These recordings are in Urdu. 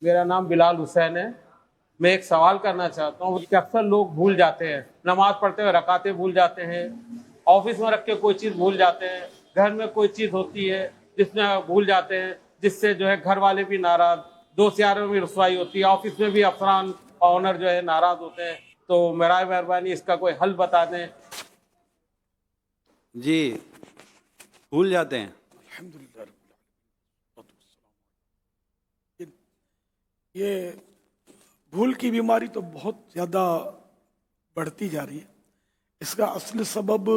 میرا نام بلال حسین ہے. میں ایک سوال کرنا چاہتا ہوں کہ اکثر لوگ بھول جاتے ہیں، نماز پڑھتے ہوئے رکعتیں بھول جاتے ہیں، آفس میں رکھ کے کوئی چیز بھول جاتے ہیں، گھر میں کوئی چیز ہوتی ہے جس میں بھول جاتے ہیں، جس سے جو ہے گھر والے بھی ناراض، دوست یاروں میں بھی رسوائی ہوتی ہے، آفس میں بھی افسران آنر جو ہے ناراض ہوتے ہیں. تو برائے مہربانی اس کا کوئی حل بتا دیں. جی بھول جاتے ہیں. الحمدللہ رب العالمین. یہ بھول کی بیماری تو بہت زیادہ بڑھتی جا رہی ہے. اس کا اصل سبب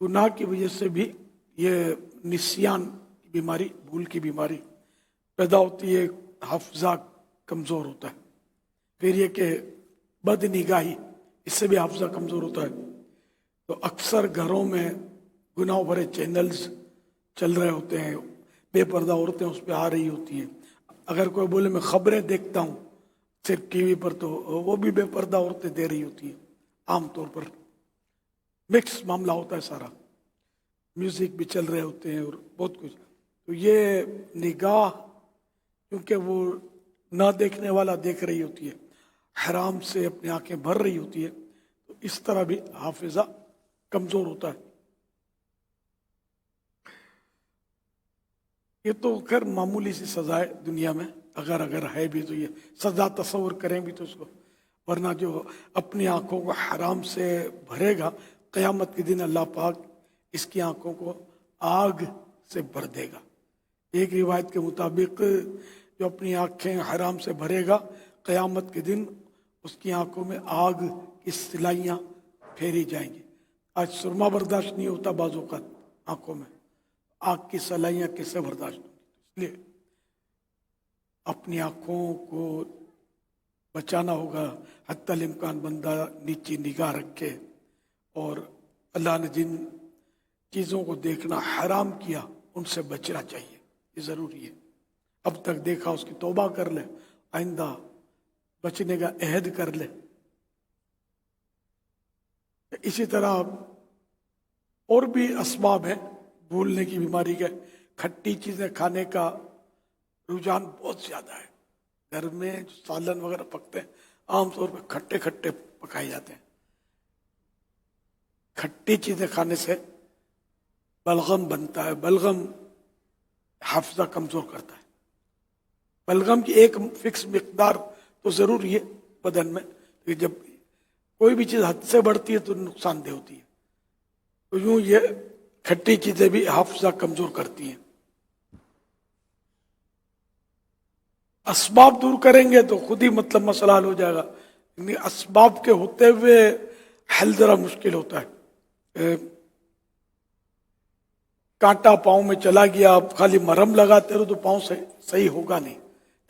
گناہ کی وجہ سے بھی یہ نسیان کی بیماری، بھول کی بیماری پیدا ہوتی ہے. حافظہ کمزور ہوتا ہے. پھر یہ کہ بد نگاہی، اس سے بھی حافظہ کمزور ہوتا ہے. تو اکثر گھروں میں گناہ بھرے چینلز چل رہے ہوتے ہیں، بے پردہ عورتیں اس پہ آ رہی ہوتی ہیں. اگر کوئی بولے میں خبریں دیکھتا ہوں صرف ٹی وی پر، تو وہ بھی بے پردہ عورتیں دے رہی ہوتی ہیں. عام طور پر مکس معاملہ ہوتا ہے سارا. میوزک بھی چل رہے ہوتے ہیں اور بہت کچھ. تو یہ نگاہ، کیونکہ وہ نہ دیکھنے والا دیکھ رہی ہوتی ہے، حرام سے اپنی آنکھیں بھر رہی ہوتی ہے، تو اس طرح بھی حافظہ کمزور ہوتا ہے. یہ تو خیر معمولی سی سزا ہے دنیا میں، اگر ہے بھی تو یہ سزا تصور کریں بھی تو اس کو. ورنہ جو اپنی آنکھوں کو حرام سے بھرے گا، قیامت کے دن اللہ پاک اس کی آنکھوں کو آگ سے بھر دے گا. ایک روایت کے مطابق جو اپنی آنکھیں حرام سے بھرے گا، قیامت کے دن اس کی آنکھوں میں آگ کی سلائیاں پھیری جائیں گی. آج سرما برداشت نہیں ہوتا بعض اوقات آنکھوں میں، آگ کی سلائیاں کیسے برداشت ہوتی. اس لیے اپنی آنکھوں کو بچانا ہوگا. حتی الامکان بندہ نیچی نگاہ رکھے، اور اللہ نے جن چیزوں کو دیکھنا حرام کیا ان سے بچنا چاہیے. یہ ضروری ہے. اب تک دیکھا اس کی توبہ کر لے، آئندہ بچنے کا عہد کر لے. اسی طرح اور بھی اسباب ہیں بھولنے کی بیماری کے. کھٹی چیزیں کھانے کا رجحان بہت زیادہ ہے. گھر میں جو سالن وغیرہ پکتے ہیں عام طور پہ کھٹے کھٹے پکائے جاتے ہیں. کھٹی چیزیں کھانے سے بلغم بنتا ہے. بلغم حافظہ کمزور کرتا ہے. بلغم کی ایک فکس مقدار تو ضروری ہے بدن میں، کہ جب کوئی بھی چیز حد سے بڑھتی ہے تو نقصان دہ ہوتی ہے. تو یوں یہ کھٹی چیزیں بھی حافظہ کمزور کرتی ہیں. اسباب دور کریں گے تو خود ہی مطلب مسئلہ حل ہو جائے گا. اسباب کے ہوتے ہوئے حل ذرا مشکل ہوتا ہے. کانٹا پاؤں میں چلا گیا، آپ خالی مرہم لگاتے رہو تو پاؤں سے صحیح ہوگا نہیں.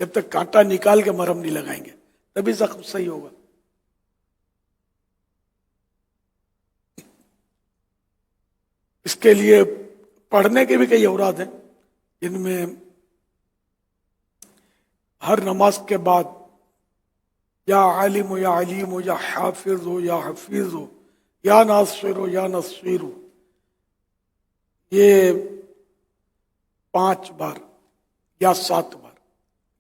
جب تک کانٹا نکال کے مرہم نہیں لگائیں گے تبھی زخم صحیح ہوگا. اس کے لیے پڑھنے کے بھی کئی اوراد ہیں، جن میں ہر نماز کے بعد یا عالم ہو یا علیم ہو یا حافظ ہو یا حفیظ ہو یا ناصر ہو یا نصیر ہو، یہ 5 بار یا 7 بار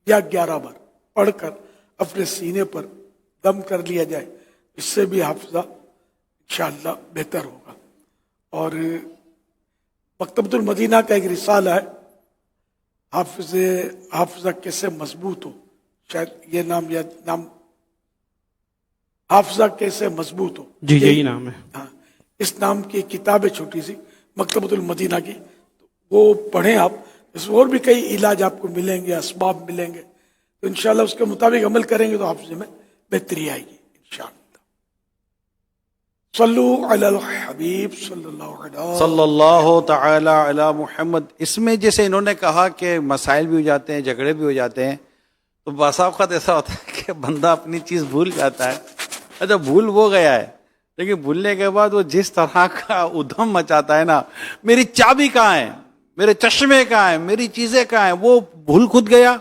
یا 11 بار پڑھ کر اپنے سینے پر دم کر لیا جائے. اس سے بھی حافظہ انشاءاللہ بہتر ہوگا. اور مکتبۃ المدینہ کا ایک رسالہ ہے، حافظہ کیسے مضبوط ہو، شاید یہ نام حافظہ کیسے مضبوط ہو، جی یہی نام ہے. ہاں، اس نام کی کتاب ہے چھوٹی سی مکتبۃ المدینہ کی. وہ پڑھیں آپ. اس میں اور بھی کئی علاج آپ کو ملیں گے، اسباب ملیں گے. تو انشاءاللہ اس کے مطابق عمل کریں گے تو حافظے میں بہتری آئے گی انشاءاللہ. صلو علی الحبیب صلی اللہ تعالی علی محمد. اس میں جیسے انہوں نے کہا کہ مسائل بھی ہو جاتے ہیں، جھگڑے بھی ہو جاتے ہیں، تو بعض اوقات ایسا ہوتا ہے کہ بندہ اپنی چیز بھول جاتا ہے. اچھا بھول وہ گیا ہے، لیکن بھولنے کے بعد وہ جس طرح کا ادھم مچاتا ہے نا، میری چابی کہاں ہے، میرے چشمے کہاں ہیں، میری چیزیں کہاں ہیں، وہ بھول خود گیا.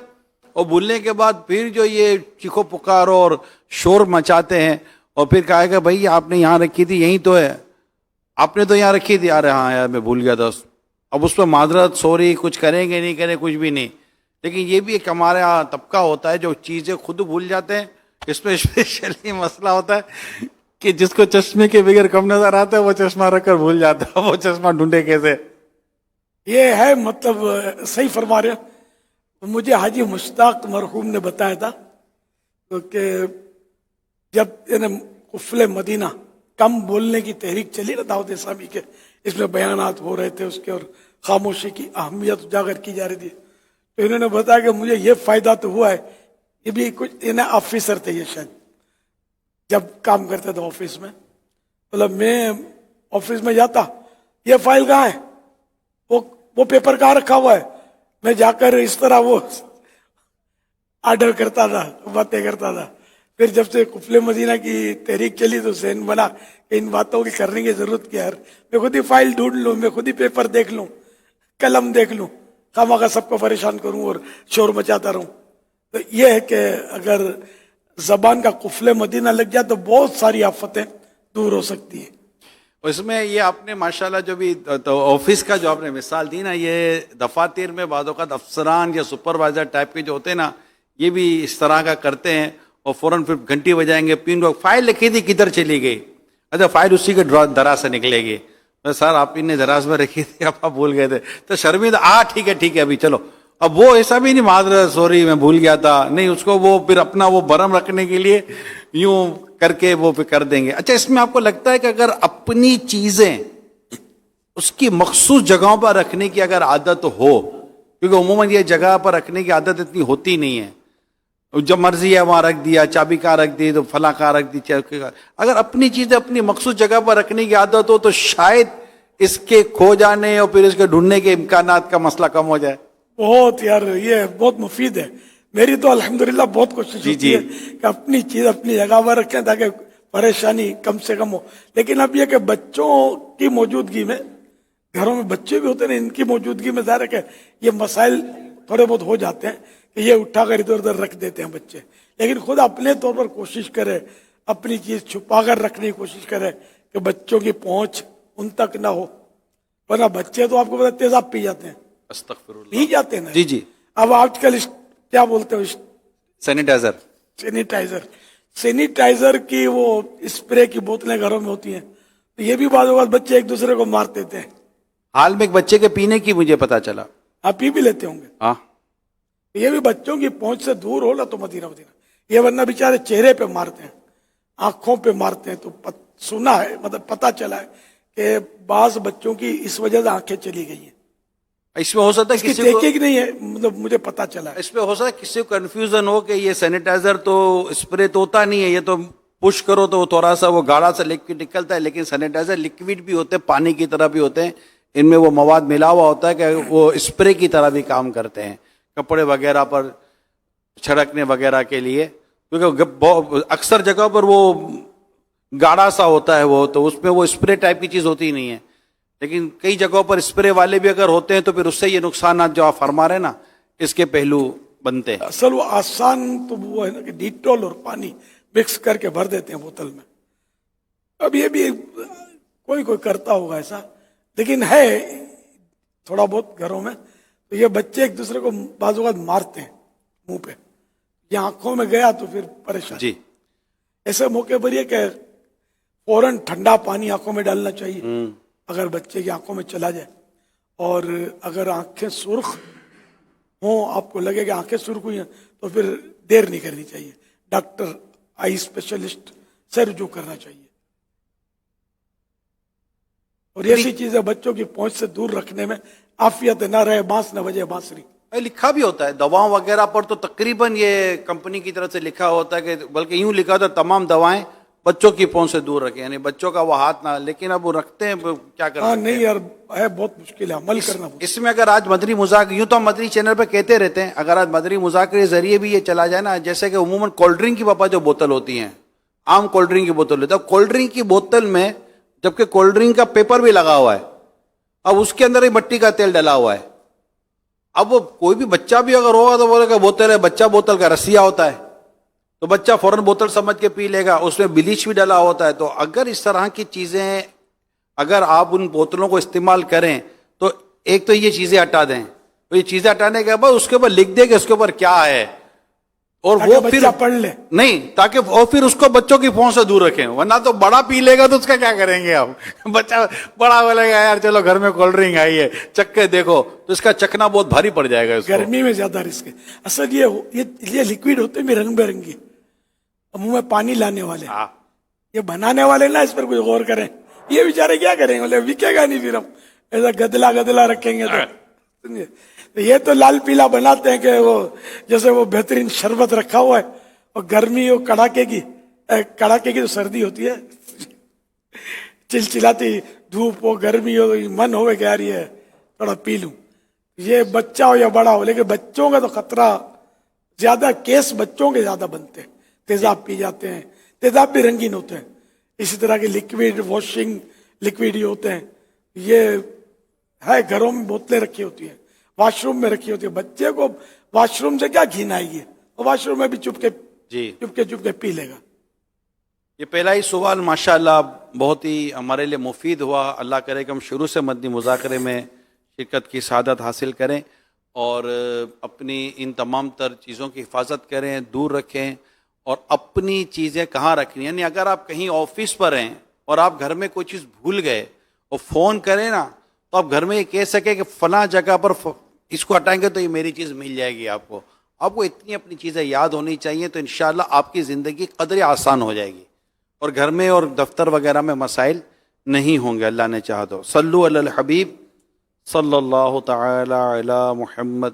اور بھولنے کے بعد پھر جو یہ چیخو پکارو اور شور مچاتے ہیں، اور پھر کہا کہ بھائی آپ نے یہاں رکھی تھی، یہیں تو ہے، آپ نے تو یہاں رکھی تھی. ارے ہاں یار میں بھول گیا تھا. اب اس پہ معذرت سوری کچھ کریں گے نہیں کریں کچھ بھی نہیں. لیکن یہ بھی ایک ہمارے یہاں طبقہ ہوتا ہے جو چیزیں خود بھول جاتے ہیں. اس میں اسپیشلی مسئلہ ہوتا ہے کہ جس کو چشمے کے بغیر کم نظر آتا ہے وہ چشمہ رکھ کر بھول جاتا ہے, وہ چشمہ ڈھونڈے کیسے. یہ ہے مطلب صحیح فرما رہے ہیں. مجھے حاجی مشتاق مرحوم نے بتایا تھا کہ جب قفل مدینہ کم بولنے کی تحریک چلی نا دعوت اسلامی کے, اس میں بیانات ہو رہے تھے اس کے اور خاموشی کی اہمیت اجاگر کی جا رہی تھی, تو انہوں نے بتایا کہ مجھے یہ فائدہ تو ہوا ہے. یہ بھی کچھ انہیں آفیسر تھے یہ شاید جب کام کرتے تھے آفس میں, مطلب میں آفس میں جاتا یہ فائل کہاں ہے, وہ پیپر کہاں رکھا ہوا ہے, میں جا کر اس طرح وہ آرڈر کرتا تھا باتیں کرتا تھا. پھر جب سے قفل مدینہ کی تحریک چلی تو ذہن بنا کہ ان باتوں کی کرنے کی ضرورت کیا ہے, میں خود ہی فائل ڈھونڈ لوں, میں خود ہی پیپر دیکھ لوں, قلم دیکھ لوں, خواہ سب کو پریشان کروں اور شور مچاتا رہوں. تو یہ ہے کہ اگر زبان کا قفل مدینہ لگ جائے تو بہت ساری آفتیں دور ہو سکتی ہیں. اس میں یہ آپ نے ماشاءاللہ جو بھی آفس کا جو آپ نے مثال دی نا, یہ دفاتر میں بعض اوقات افسران یا سپروائزر ٹائپ کے جو ہوتے ہیں نا, یہ بھی اس طرح کا کرتے ہیں اور فوراً پھر گھنٹی بجائیں گے, پین کو فائل لکھی تھی کدھر چلی گئی, اچھا فائل اسی کے دراز سے نکلے گی, سر آپ نے دراز میں رکھی تھی آپ بھول گئے تھے, تو شرمندہ ٹھیک ہے ابھی چلو. اب وہ ایسا بھی نہیں معذرت سوری میں بھول گیا تھا, نہیں, اس کو وہ پھر اپنا وہ برم رکھنے کے لیے یوں کر کے وہ پھر کر دیں گے. اچھا اس میں آپ کو لگتا ہے کہ اگر اپنی چیزیں اس کی مخصوص جگہوں پر رکھنے کی اگر عادت ہو, کیونکہ عموماً یہ جگہ پر رکھنے کی عادت اتنی ہوتی نہیں ہے, جب مرضی ہے وہاں رکھ دیا, چابی کہاں رکھ دی تو فلاں کہاں رکھ دی, اگر اپنی چیزیں اپنی مخصوص جگہ پر رکھنے کی عادت ہو تو شاید اس کے کھو جانے اور پھر اس کے ڈھونڈنے کے امکانات کا مسئلہ کم ہو جائے. بہت یار یہ بہت مفید ہے. میری تو الحمدللہ بہت کوشش ہوتی ہے کہ اپنی چیز اپنی جگہ پر رکھیں تاکہ پریشانی کم سے کم ہو. لیکن اب یہ کہ بچوں کی موجودگی میں, گھروں میں بچے بھی ہوتے ہیں, ان کی موجودگی میں ظاہر ہے کہ یہ مسائل تھوڑے بہت ہو جاتے ہیں کہ یہ اٹھا کر ادھر ادھر رکھ دیتے ہیں بچے. لیکن خود اپنے طور پر کوشش کرے, اپنی چیز چھپا کر رکھنے کی کوشش کرے کہ بچوں کی پہنچ ان تک نہ ہو, ورنہ بچے تو آپ کو پتا تیزاب پی جاتے ہیں, استغفر اللہ, پی جاتے ہیں نا. جی اب آج کل کیا بولتے ہو, سینیٹائزر کی وہ اسپرے کی بوتلیں گھروں میں ہوتی ہیں, تو یہ بھی بعض اوقات بچے ایک دوسرے کو مار دیتے ہیں. حال میں ایک بچے کے پینے کی مجھے پتا چلا, آپ پی بھی لیتے ہوں گے. ہاں, یہ بھی بچوں کی پہنچ سے دور ہو نا تو مدینہ, یہ ورنہ بیچارے چہرے پہ مارتے ہیں, آنکھوں پہ مارتے ہیں. تو سنا ہے, مطلب پتا چلا ہے کہ بعض بچوں کی اس وجہ سے آنکھیں چلی گئی ہیں. اس میں ہو سکتا ہے کسی کو نہیں ہے, مطلب مجھے پتا چلا ہے. اس میں ہو سکتا ہے کسی کو کنفیوژن ہو کہ یہ سینیٹائزر تو اسپرے تو ہوتا نہیں ہے, یہ تو پش کرو تو تھوڑا سا وہ گاڑھا سا لکوڈ نکلتا ہے, لیکن سینیٹائزر لکوڈ بھی ہوتے ہیں, پانی کی طرح بھی ہوتے ہیں, ان میں وہ مواد ملا ہوا ہوتا ہے کہ وہ اسپرے کی طرح بھی کام کرتے ہیں کپڑے وغیرہ پر چھڑکنے وغیرہ کے لیے, کیونکہ اکثر جگہ پر وہ گاڑھا سا ہوتا ہے وہ, تو اس میں وہ اسپرے ٹائپ کی چیز ہوتی نہیں ہے. لیکن کئی جگہوں پر اسپرے والے بھی اگر ہوتے ہیں تو پھر اس سے یہ نقصانات جو آپ فرما رہے ہیں نا, اس کے پہلو بنتے ہیں. اصل وہ آسان تو وہ ہے نا کہ ڈیٹول اور پانی مکس کر کے بھر دیتے ہیں بوتل میں. اب یہ بھی کوئی کرتا ہوگا ایسا, لیکن ہے تھوڑا بہت گھروں میں. تو یہ بچے ایک دوسرے کو بعض اوقات مارتے ہیں منہ پہ, یہ آنکھوں میں گیا تو پھر پریشان. جی, ایسے موقع پر یہ کہ فوراً ٹھنڈا پانی آنکھوں میں ڈالنا چاہیے اگر بچے کی آنکھوں میں چلا جائے. اور اگر آنکھیں سرخ ہوں, آپ کو لگے کہ آنکھیں سرخ ہوئی ہیں, تو پھر دیر نہیں کرنی چاہیے, ڈاکٹر آئی اسپیشلسٹ سے رجوع کرنا چاہیے. اور ایسی چیزیں بچوں کی پہنچ سے دور رکھنے میں عافیت نہ رہے بانس نہ بجے بانسری. لکھا بھی ہوتا ہے دواؤں وغیرہ پر, تو تقریباً یہ کمپنی کی طرف سے لکھا ہوتا ہے کہ بلکہ یوں لکھا ہوتا ہے تمام دوائیں بچوں کی پہنچ سے دور رکھیں, یعنی بچوں کا وہ ہاتھ نہ, لیکن اب وہ رکھتے ہیں, کیا کرتے ہیں. نہیں یار, ہے بہت مشکل ہے عمل کرنا. اس میں اگر آج مدنی مذاکرے, یوں تو ہم مدنی چینل پہ کہتے رہتے ہیں, اگر آج مدنی مذاکرے کے ذریعے بھی یہ چلا جائے نا, جیسے کہ عموماً کولڈ ڈرنک کی پاپا جو بوتل ہوتی ہیں, عام کولڈ ڈرنک کی بوتل ہوتی ہے, کولڈ ڈرنک کی بوتل میں جبکہ کولڈ ڈرنک کا پیپر بھی لگا ہوا ہے, اب اس کے اندر ہی مٹی کا تیل ڈلا ہوا ہے. اب وہ کوئی بھی بچہ بھی اگر ہوگا تو بولے کہ بوتل ہے, بچہ بوتل کا رسیا ہوتا ہے, تو بچہ فوراً بوتل سمجھ کے پی لے گا, اس میں بلیچ بھی ڈلا ہوتا ہے. تو اگر اس طرح کی چیزیں اگر آپ ان بوتلوں کو استعمال کریں تو ایک تو یہ چیزیں ہٹا دیں, تو یہ چیزیں ہٹانے کے بعد اس کے اوپر لکھ دیں کہ اس کے اوپر کیا ہے, اور تاکہ وہ بچہ پھر پڑھ لے. نہیں, تاکہ وہ پھر اس کو بچوں کی فون سے دور رکھیں, ورنہ تو بڑا پی لے گا تو اس کا کیا کریں گے آپ. بچہ بڑا بولے گا یار چلو گھر میں کولڈ ڈرنک آئی ہے چکھ کے دیکھو, تو اس کا چکھنا بہت بھاری پڑ جائے گا اس کو. گرمی میں زیادہ رسک ہے. اصل یہ لکوڈ ہوتے ہیں رنگ برنگی, منہ میں پانی لانے والے. ہاں, یہ بنانے والے نا اس پر کچھ غور کریں. یہ بیچارے کیا کریں گے, بولے بکے گا نہیں, پھر ہم ایسا گدلا رکھیں گے تو. یہ تو لال پیلا بناتے ہیں کہ وہ جیسے وہ بہترین شربت رکھا ہوا ہے, اور گرمی اور کڑاکے کی تو سردی ہوتی ہے, چلچلاتی دھوپ ہو گرمی ہو, من ہوئے کہ یار یہ تھوڑا پی لوں. یہ بچہ ہو یا بڑا ہو, لیکن بچوں کا تو خطرہ زیادہ, کیس بچوں کے زیادہ بنتے ہیں. تیزاب پی جاتے ہیں, تیزاب بھی رنگین ہوتے ہیں. اسی طرح کے لکوڈ واشنگ لکوڈ ہی ہوتے ہیں. یہ ہے گھروں میں بوتلیں رکھی ہوتی ہیں, واش روم میں رکھی ہوتی ہے. بچے کو واش روم سے کیا گھین آئے گی, واش روم میں بھی چپ کے پی لے گا. یہ پہلا ہی سوال ماشاءاللہ بہت ہی ہمارے لیے مفید ہوا. اللہ کرے کہ ہم شروع سے مدنی مذاکرے میں شرکت کی سعادت حاصل کریں, اور اپنی ان تمام تر چیزوں کی حفاظت کریں, دور رکھیں, اور اپنی چیزیں کہاں رکھنی. یعنی اگر آپ کہیں آفس پر ہیں اور آپ گھر میں کوئی چیز بھول گئے اور فون کریں نا, تو آپ گھر میں یہ کہہ سکیں کہ فلاں جگہ پر اس کو ہٹائیں گے تو یہ میری چیز مل جائے گی آپ کو. آپ کو اتنی اپنی چیزیں یاد ہونی چاہیے, تو انشاءاللہ آپ کی زندگی قدرے آسان ہو جائے گی, اور گھر میں اور دفتر وغیرہ میں مسائل نہیں ہوں گے اللہ نے چاہا تو. صلو علی الحبیب صلی اللہ تعالی علی محمد